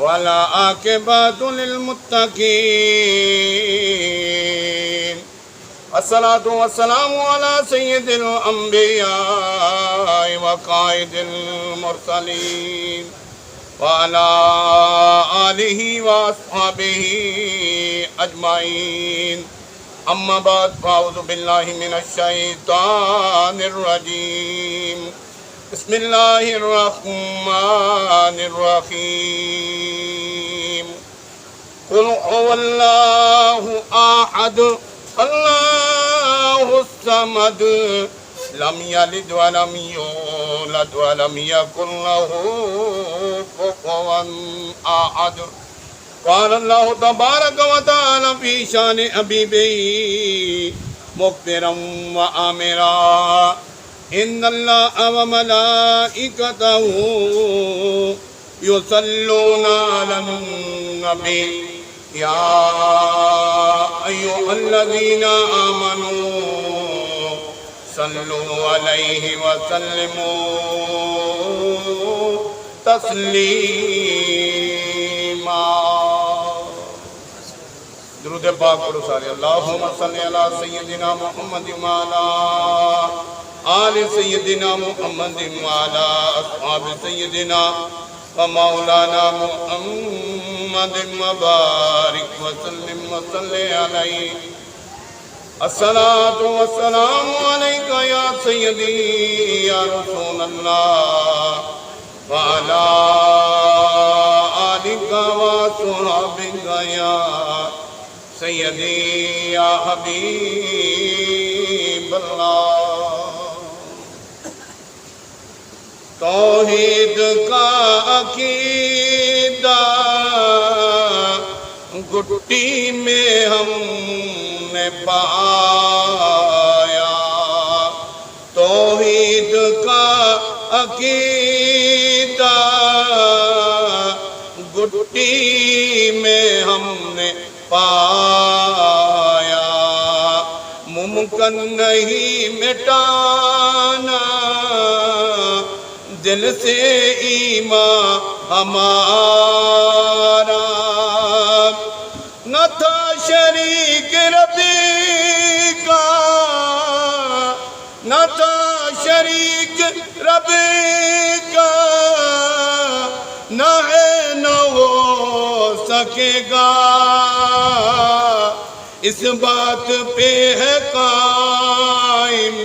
والعاقبۃ للمتقین الصلاۃ والسلام علی سید الانبیاء وقائد المرسلین وعلى آلہ واصحابہ اجمعین اما بعد فاعوذ باللہ من الشیطان الرجیم بسم اللہ الرحمن الرحیم قل هو اللہ احد اللہ الصمد لم یلد ولم یولد ولم یکن له كفوا احد قال اللہ تبارک و تعالی فی شان حبیبہ مخبرا و آمرا ان اللہ و ملائکتہ یصلون علی النبی یا ایھا الذین آمنوا صلوا علیہ وسلموا تسلیما درود پاک پڑھو سارے اللہم صلی علی سیدنا محمد وعلی آل سیدنا محمد وعلی اصحاب سیدنا ومولانا محمد مبارک وسلم وصلی علیہ الصلاۃ والسلام علیک یا سیدی یا رسول اللہ وعلی آلک وصحبک یا سیدی یا حبیب اللہ توحید کا عقیدہ گٹی میں ہم نے پایا توحید کا عقیدہ گٹی میں ہم نے پایا ممکن نہیں مٹانا دل سے ایمان ہمارا نہ تھا شریک ربی کا نہ تھا شریک ربی کا نہ ہے نہ ہو سکے گا اس بات پہ ہے قائم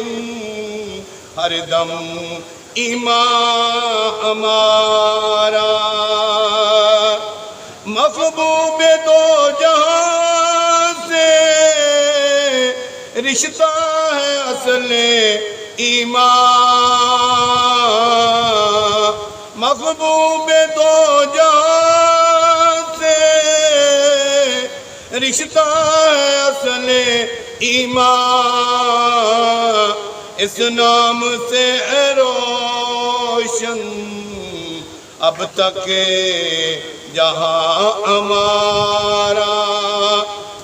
ہر دم ایمان ہمارا محبوب دو جہاں سے رشتہ ہے اصل ایمان محبوب دو جہاں سے رشتہ ہے اصل ایمان اس نام سے روشن اب تک جہاں ہمارا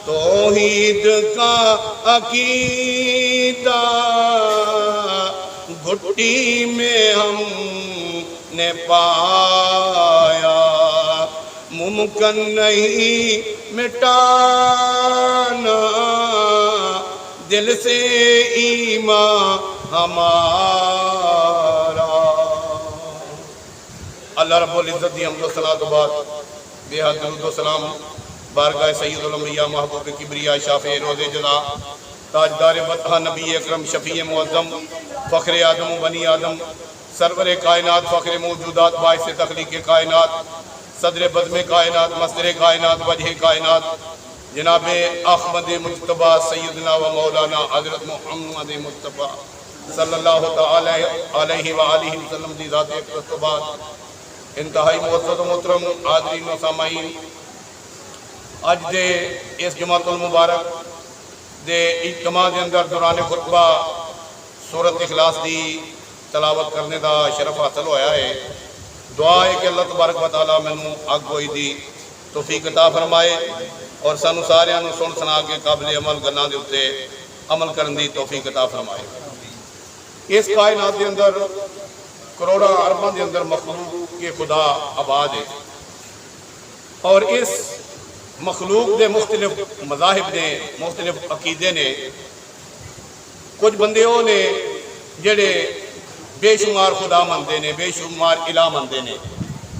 توحید کا عقیدہ گھٹی میں ہم نے پایا ممکن نہیں مٹانا دل سے ایمان ہمارا اللہ رب العزت دی حمد و ثنا تو بعد بے حد درود و سلام بارگاہ سید الانبیاء محبوب کبریا شافع روز جزا تاجدار مدح نبی اکرم شفیع معظم فخر آدم و بنی آدم سرور کائنات فخر موجودات باعث تخلیق کائنات صدر بزم کائنات مصدر کائنات وجہ کائنات جناب احمد مجتبی سیدنا و مولانا حضرت محمد مصطفیٰ صلی اللہ تعالی علیہ وآلہ وسلم دی ذات اقدس تو بعد انتہائی معزز و محترم حاضرین و سامعین اج دے اس جمعۃ المبارک دے اجتماع دے اندر دوران خطبہ سورت اخلاص دی تلاوت کرنے دا شرف حاصل ہویا ہے دعا ہے کہ اللہ تبارک و تعالیٰ مینوں اگوئی دی توفیق عطا فرمائے اور سانو ساریاں نوں سن سنا کے قابل عمل گلاں دے اوتے عمل کرن دی توفیق عطا فرمائے اس کائنات دے اندر کروڑاں ارباں دے اندر مخلوق کے خدا آباد ہے اور اس مخلوق دے مختلف مذاہب نے، مختلف عقیدے نے، کچھ بندے وہ نے جڑے بے شمار خدا مندے نے، بے شمار الہ مندے نے،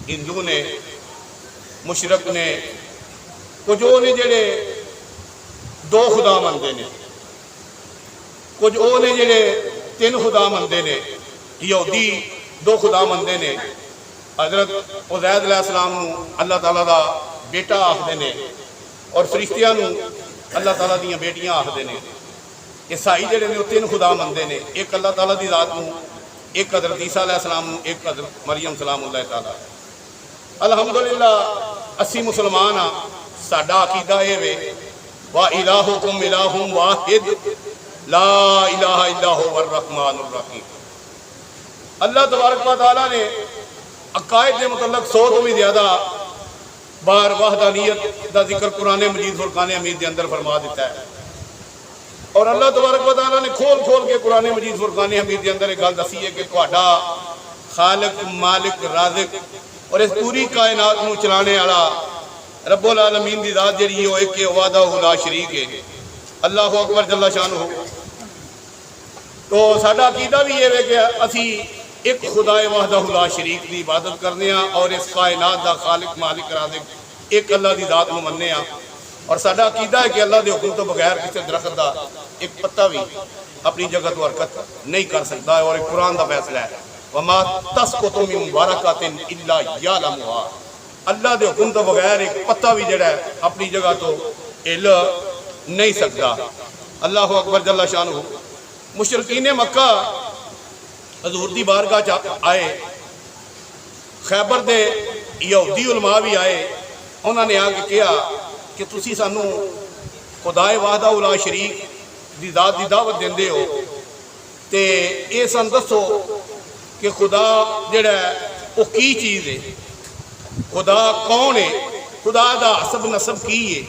ہندو نے، مشرق نے، کچھ وہ نے جڑے دو خدا مندے نے، کچھ وہ نے جڑے تین خدا مندے نے، یہودی دو خدا مندے نے، حضرت عزیر علیہ السلام نو اللہ تعالیٰ دا بیٹا آخدے نے اور فرشتیاں نو اللہ تعالیٰ دیاں بیٹیاں آخدے نے۔ عیسائی جڑے نے وہ تین خدا مندے نے، ایک اللہ تعالیٰ دی ذات نو، ایک حضرت عیسیٰ علیہ السلام نو، ایک حضرت مریم سلام اللہ تعالیٰ۔ الحمدللہ اسی مسلمان ہاں، ساڈا عقیدہ اے وے وَإِلَٰهُكُمْ إِلَٰهٌ وَاحِدٌ لَا إِلَٰهَ إِلَّا هُوَ الرَّحْمَٰنُ الرَّحِيمُ۔ اللہ تبارک و تعالیٰ نے عقائد کے متعلق 100 تو بھی زیادہ بار وحدانیت دا ذکر قرآن مجید فرقان حمید کے اندر فرما دیتا ہے، اور اللہ تبارک و تعالیٰ نے کھول کھول کے قرآن مجید فرقان حمید کے اندر ایک گل دسی ہے کہ تہاڈا خالق، مالک، رازق اور اس پوری کائنات نو چلانے والا رب العالمین دی ذات جڑی وہ ایک وحدہ لا شریک ہے۔ اللہ اکبر جل شانہ۔ تو ساڈا عقیدہ بھی یہ ہے کہ اسی ایک خدا وحدہ لا شریک دی عبادت کرنے ہاں اور اس کائنات دا خالق، مالک، رازق ایک اللہ دی ذات نو مننے ہاں، اور ساڈا عقیدہ ہے کہ اللہ دے حکم تو بغیر کسی درخت دا ایک پتا بھی اپنی جگہ تو حرکت نہیں کر سکتا ہے، اور ایک قرآن دا فیصلہ ہے وَمَا تَسْقُطُ مِن وَرَقَةٍ إِلَّا يَعْلَمُهَا۔ اللہ دے حکم تو بغیر ایک پتا بھی جڑا ہے اپنی جگہ تو ہل نہیں سکتا۔ اللہ اکبر جل شانہ۔ مشرکین مکہ حضور دی بارگاہ چ آئے، خیبر دے یہودی علماء بھی آئے، انہوں نے آ کے کہا کہ تسی سانو خدا وحدہ لا شریک دی ذات دی دعوت دیندے ہو، تے اے سن دسو کہ خدا جڑا ہے وہ کی چیز ہے، خدا کون ہے، خدا دا حسب نسب کی ہے،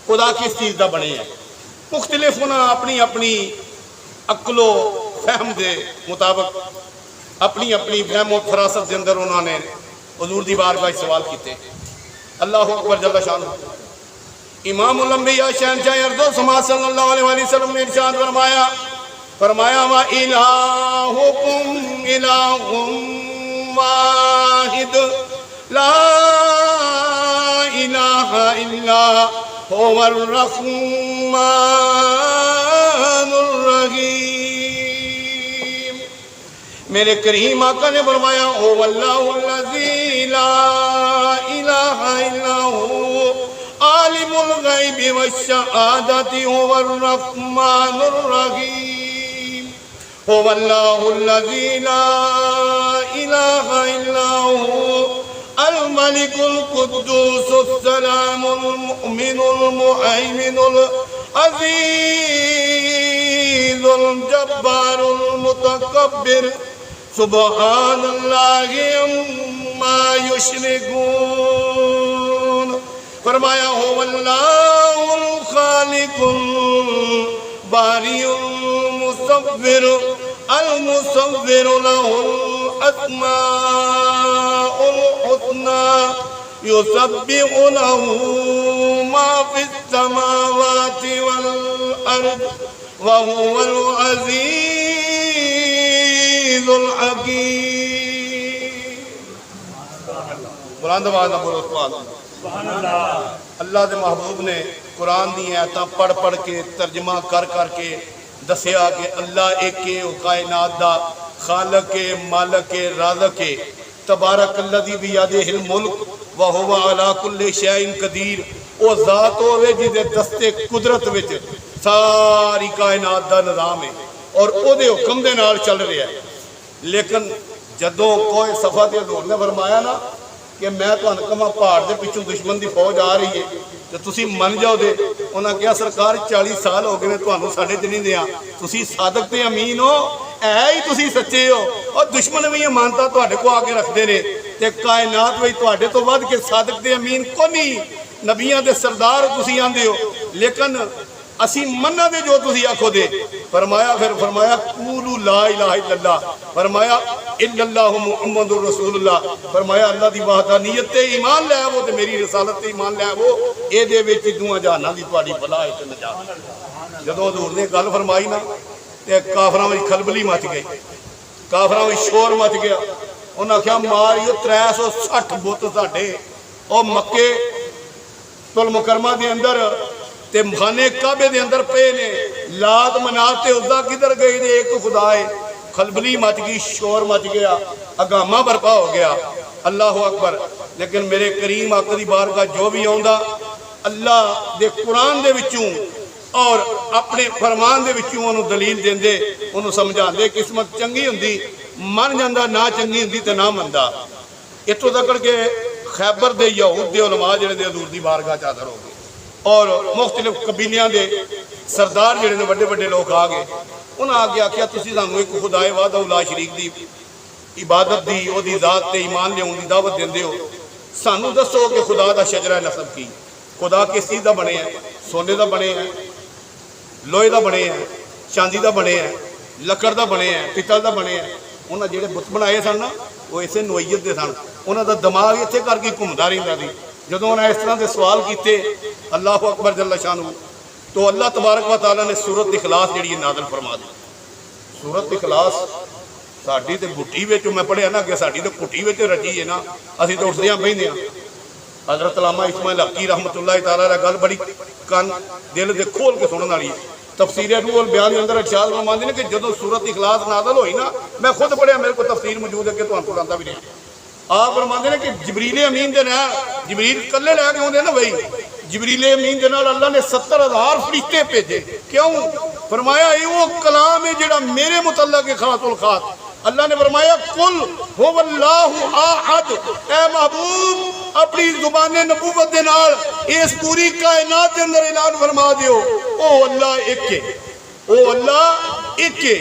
خدا کس چیز دا بنے ہے۔ مختلف انہاں اپنی اپنی عقل و فہم دے مطابق اپنی اپنی فہم و فراست دے اندر انہوں نے حضور دی بارگاہ سوال کیتے۔ اللہ اکبر جل شانہ۔ امام الانبیاء شہنشاہ ارض و سما صلی اللہ علیہ وسلم نے ارشاد فرمایا وَإِلَٰهُكُمْ إِلَٰهٌ وَاحِدٌ لَا إِلَٰهَ إِلَّا هُوَ الرَّحْمَٰنُ الرَّحِيمُ۔ میرے کریم آقا نے فرمایا هُوَ اللَّهُ الَّذِي لَا إِلَٰهَ إِلَّا هُوَ عالم الغیب والشہادۃ هو الرحمن الرحیم۔ هو اللہ الذی لا الہ الا هو الملک القدوس السلام المؤمن المہیمن العزیز الجبار المتکبر سبحان اللہ عما یشرکون۔ فرمایا هو اللہ الخالق الباری المصور المصور له الاسماء الحسنى يسبح له ما في السماوات والارض وهو العزيز الحكيم۔ بلند آواز نہ بولو سبحان اللہ۔ اللہ دے محبوب نے قرآن دی آیتاں پڑھ پڑھ کے ترجمہ کر کر کے دسیا کہ اللہ ایک کائنات دا خالق مالک رازق تبارک الذی بیدہ الملک وہو علی کل شیء قدیر۔ وہ ذات ہوئے جس دے دستے قدرت وچ ساری کائنات دا نظام ہے اور او دے حکم دے نال چل رہا ہے۔ لیکن جدوں کوئی صفحہ تے حضور نے فرمایا نا کہ میں تو انکمہ پہاڑ دے پیچھوں دشمن دی فوج آ رہی ہے تو تسی من جاؤ دے، انہاں کہا سرکار 40 سال ہو گئے تو انہوں ساڑھے جنہیں دیا، تسی صادق تے امین ہو، اے ہی تسی سچے ہو، اور دشمن بھی یہ مانتا تو آڑے کو آگے رکھ دے رہے تے کائنات وہی تو آڑے تو بعد کہ صادق تے امین کو نہیں، نبیان دے سردار تسی آن دے ہو، لیکن اسی منہ دے جو تسی آکھو دے فرمایا قولوا لا الہ الا اللہ، فرمایا الا اللہ محمد رسول اللہ، فرمایا اللہ دی وحدانیت تے ایمان لے آو تے میری رسالت تے ایمان لے آو، اے دے وچ دوواں جہاناں دی تہاڈی بھلا تے نجات۔ جدوں حضور نے گل فرمائی نا تے کافراں وچ کھلبلی مچ گئی، کافراں وچ شور مچ گیا، انہاں آکھیا ماریو 360 بت ساڈے او مکے المکرمہ دے اندر تے خانے کعبے دے اندر پے نے، لات منات تے عزا کدھر گئی نے، ایک تو خدا ہے۔ کھلبلی مچ گئی، شور مچ گیا، اگامہ برپا ہو گیا، اللہ اکبر۔ لیکن میرے کریم آقا دی بارگاہ جو بھی آندا اللہ دے قرآن دے وچوں اور اپنے فرمان دے وچوں انہوں دلیل دیندے، انہوں سمجھا دے قسمت چنگی ہوندی من جاندہ، نہ چنگی ہوندی تے نہ مندہ۔ اتو تکڑ کے خیبر دے یہود دے علماء جڑے دے حضور دی بارگاہ چادر ہو گئے، اور مختلف قبیلیاں دے سردار جڑے نے بڑے بڑے لوگ آ گئے، انہاں آگے آکھیا تسی سانوں ایک خدائے وحدہ لا شریک دی عبادت دی او دی ذات تے ایمان لیاون دی دعوت دیندے ہو، سانوں دسو کہ خدا دا شجرہ نسب کی، خدا کس چیز دا بنے ہیں؟ سونے دا بنے ہیں، لوہے دا بنے ہیں، چاندی دا بنے ہیں، لکڑ دا بنے ہیں، پتل دا بنے ہیں۔ انہاں جڑے بت بنائے سن نا وہ اسے نوعیت دے سن، انہاں دا دماغ اتنے کر کے گھومدا رہندا سی۔ جدوں انہاں اس طرح دے سوال کیتے اللہ اکبر جل شانہ، تو اللہ تبارک و تعالیٰ نے سورت اخلاص جڑی نازل فرما دی۔ سورت اخلاص ساڈی تے گھٹی وچ میں پڑھیا نا کہ ساڈی تے گھٹی وچ رچی ہے نا، اسی تو اٹھدیاں بہندیاں۔ حضرت علامہ اسماعیل حقی رحمۃ اللہ تعالیٰ علیہ گل بڑی کان دل دے کھول کے سنن والی ہے۔ تفسیر روح البیان کے اندر ارشاد فرماندے نے کہ جدوں سورت اخلاص نازل ہوئی نا، میں خود پڑھیا، میرے کو تفسیر موجود ہے کہ تہاں پڑھاندا بھی نہیں۔ آپ فرماندے نے کہ جبریل امین دے نال، جبریل کلے لے کے ہوندے نا بھائی، جبریل امین دے نال اللہ نے 70,000 فرشتے بھیجے، کیوں؟ فرمایا یہ وہ کلام ہے جڑا میرے متعلق ہے خاص الخاص۔ اللہ نے فرمایا قل هو اللہ احد، اے محبوب اپنی زبان نبوت دے نال اس پوری کائنات دے اندر اعلان فرما دیو او اللہ ایک ہے، او اللہ ایک ہے،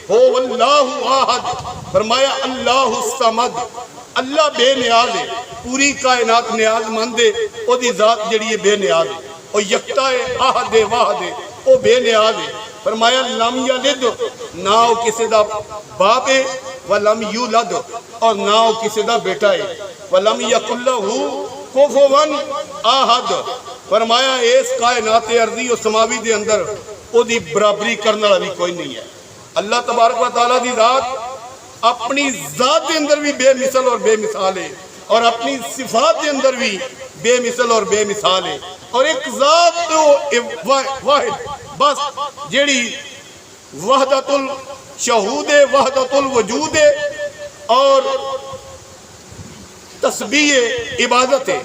هو اللہ احد۔ فرمایا اللہ الصمد، اللہ بے نیاز ہے، پوری کائنات نیاز مند ہے، او دی ذات جڑی ہے بے نیاز ہے، او یکتا ہے، احد ہے، واحد ہے، او بے نیاز ہے۔ فرمایا لم یلد، نہ او کسی دا باپ ہے، ولم یولد، اور نہ او کسی دا بیٹا ہے، ولم یکن لہ کفوا احد۔ فرمایا اس کائنات ارضی و سماوی دے اندر او دی برابری کرنے والا بھی کوئی نہیں ہے۔ اللہ تبارک و تعالیٰ دی ذات اپنی ذات دے اندر بھی بے مثل اور بے مثال ہے، اور اپنی صفات دے اندر بھی بے مثل اور بے مثال ہے، اور ایک ذات واحد بس جیڑی وحدت الشہود ہے، وحدت الوجود ہے، اور تسبیح عبادت ہے،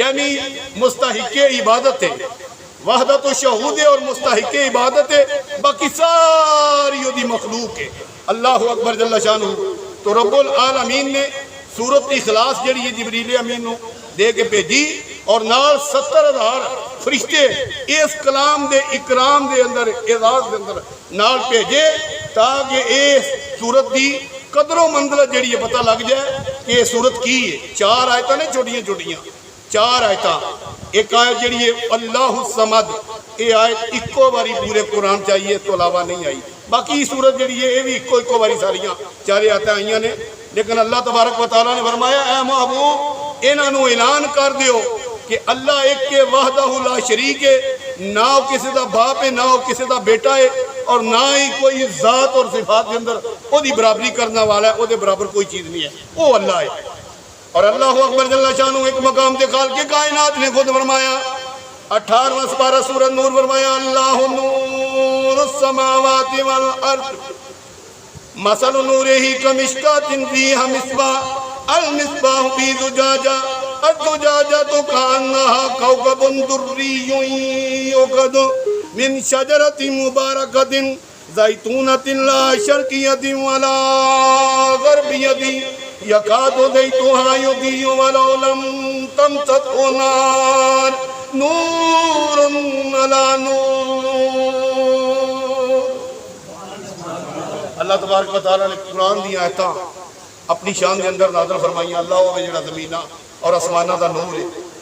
یعنی مستحق عبادت ہے، وحدت الشہود ہے اور مستحق عبادت ہے، باقی ساری دی مخلوق ہے۔ اللہ اکبر جل شانہ۔ تو رب العالمین نے سورت اخلاص جڑی ہے جبریل امین نو دے کے بھیجی، اور نال 70,000 فرشتے اس کلام دے اکرام دے اندر، اعزاز دے اندر نال بھیجے، تاکہ اس سورت دی قدر و منزلت جڑی ہے پتہ لگ جائے کہ یہ سورت کی ہے۔ 4 آیتاں نے چھوٹیاں چھوٹیاں، 4 آیتاں۔ ایک آیت جڑی ہے اللہ الصمد، یہ آیت اکو باری پورے قرآن چاہیے، تو علاوہ نہیں آئی۔ باقی سورت جڑی ہے یہ بھی اکو باری ساریاں 4 آیتاں آئیاں نے، لیکن اللہ تبارک و تعالیٰ نے فرمایا اے محبوب انہاں نو اعلان کر دیو کہ اللہ ایک کے وحدہ لا شریک ہے، نہ وہ کسی دا باپ ہے، نہ وہ کسی دا بیٹا ہے، اور نہ ہی کوئی ذات اور صفات کے اندر وہ دی برابری کرنا والا ہے، وہ دے برابر کوئی چیز نہیں ہے، وہ اللہ ہے۔ اور اللہ اکبر جل شانہ ایک مقام دے خالق کائنات نے خود فرمایا، 18واں سپارہ سورۃ نور فرمایا اللہ نور السماوات والارض مثل نورہ کمشکاۃ فیہا مصباح المصباح فی زجاجہ الزجاجۃ کأنہا کوکب دری یوقد من شجرۃ مبارکۃ زیتونۃ لا شرقیۃ ولا غربیۃ یکاد زیتها یضیء ولو لم تمسسہ نار نور علی نور۔ اللہ تبارک و تعالیٰ نے قرآن دی آیتاں اپنی شان کے اندر نازل فرمائیاں۔ اللہ ہوگا جڑا زمینہ اور آسمانہ دا نور ہے،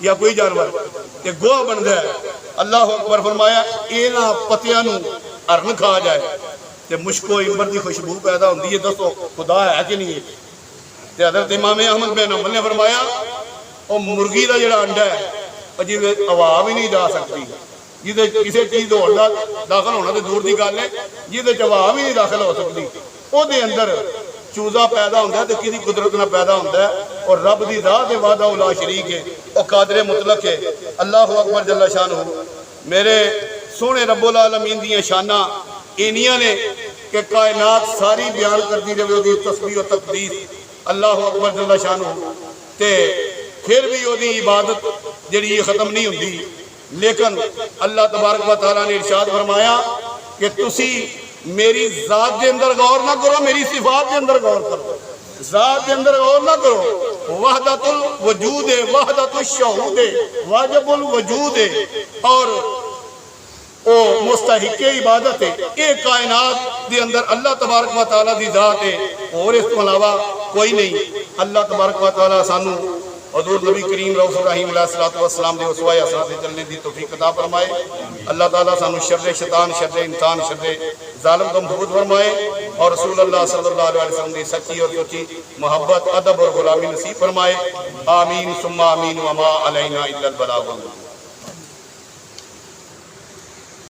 یا کوئی جانور کہ گوہ بنتا ہے. اللہ اکبر فرمایا انہاں پتیاں نو ہرن کھا جائے تے مشک و عنبر دی خوشبو پیدا ہوندی ہے. دسو خدا ہے کہ نہیں ہے؟ تے حضرت امام احمد بن حنبل نے فرمایا او مرغی دا جڑا انڈا ہے جی ہوا بھی نہیں جا سکتی, جہدے کسی چیز دوڑ دا داخل ہونا تو دور دی گل ہے, جہدے ہوا بھی نہیں داخل ہو سکتی او دے اندر چوزا پیدا ہوتا ہے تو کسی قدرت نہ پیدا ہوتا ہے. اور رب دی ذات وحدہ لا شریک ہے, او قادر مطلق ہے. اللہ اکبر جل شانہ. میرے سونے رب العالمین دیاں شاناں اینیاں نے کہ کائنات ساری بیان کرتی رہے وہ دی تسبیح و تقدیس. اللہ اکبر جل شانہ. تے پھر بھی وہ دی عبادت جڑی یہ ختم نہیں ہوندی, لیکن اللہ تبارک و تعالیٰ نے ارشاد فرمایا کہ تسی میری ذات دے اندر غور نہ کرو, میری صفات دے اندر غور کرو. ذات دے اندر غور نہ کرو. وحدت الوجود ہے, وحدت الشہود ہے, واجب الوجود ہے اور او مستحق عبادت ہے. یہ کائنات دے اندر اللہ تبارک و تعالیٰ دی ذات ہے اور اس کو علاوہ کوئی نہیں. اللہ تبارک و تعالیٰ سانو حضور نبی کریم رؤوف الرحیم علیہ السلام دے اسوہ حسنہ چلنے دی توفیق عطا فرمائے. اللہ تعالیٰ سانو شر شیطان, شر انسان, شر ظالم کو محفوظ فرمائے اور رسول اللہ صلی اللہ علیہ وسلم دی سچی اور سچی محبت, ادب اور غلامی نصیب فرمائے. آمین ثم آمین وما علینا الا البلاغ.